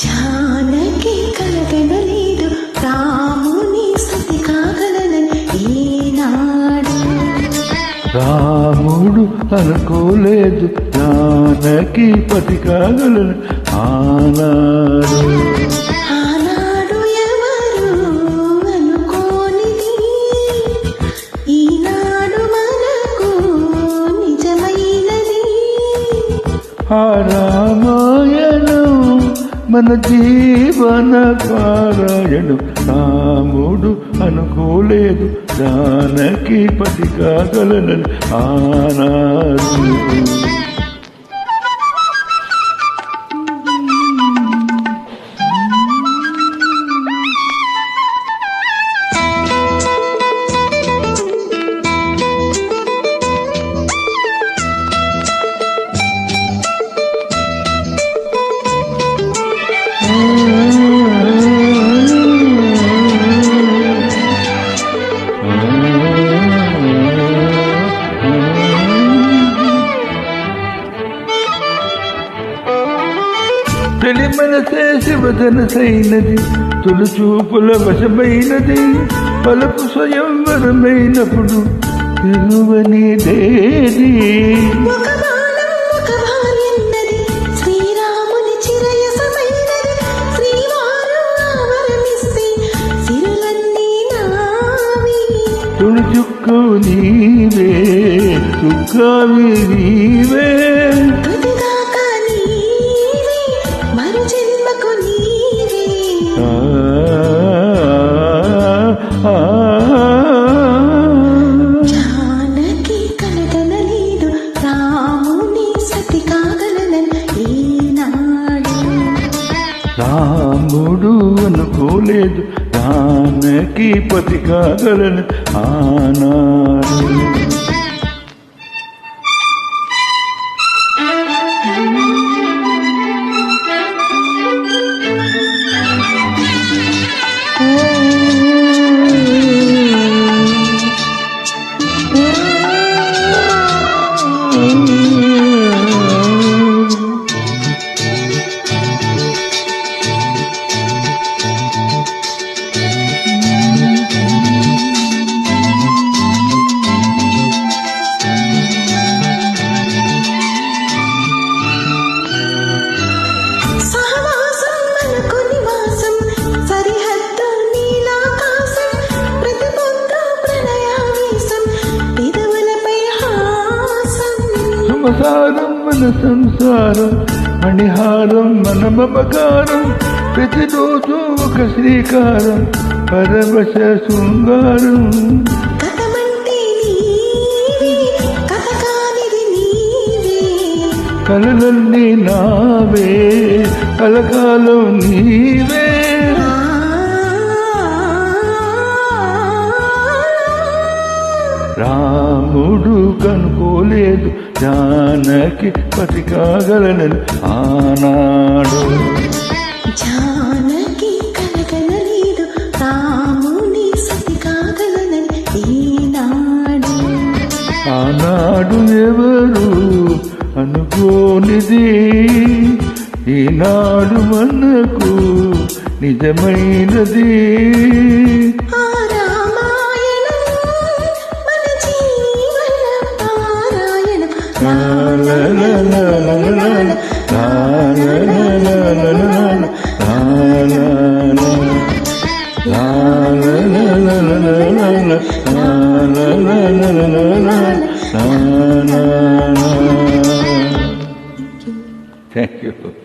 జానకి కలగనలేదు రాముని సతి కాగలనని ఈనాడు. రాముడు అనుకోలేదు జానకి పతి కాగలను ఆనాడు. ఆనాడు ఎవరు అనుకోనిది ఈనాడు మనకు నిజమైనది. ఆ రామాయణం మన జీవన పారాయణం. రాముడు అనుకోలేదు జానకి పతి కాగలనని ఆనాడు. తొలి మనసే శివధనసైనది, తొలి చూపుల వశమైనది. పలుపు స్వయంవరమైనప్పుడు తెలువనిదేది. తొలి చుక్కు నీవే, చుక్కావి నీవే. జానకి కలగనలేదు రాముని సతి కాగలనని ఈనాడు. రాముడు అనుకోలేదు జానకి పతి కాగలను ఆనాడు. సంసారం మన సంసారం, మణిహారం మన మమకారం. ప్రతిరోజు ఒక శ్రీకారం, పరవశ శృంగారం. కలలన్నీ నావే, కలకాలం నీవే. రాముడు కనుకోలేదు జానకి పతి కాగలనని ఆనాడు. జానకి కలగనలేదు రాముని సతి కాగలనని ఈనాడు. ఆనాడు ఎవరు అనుకోనిది ఈనాడు మనకు నిజమైనది. Thank you.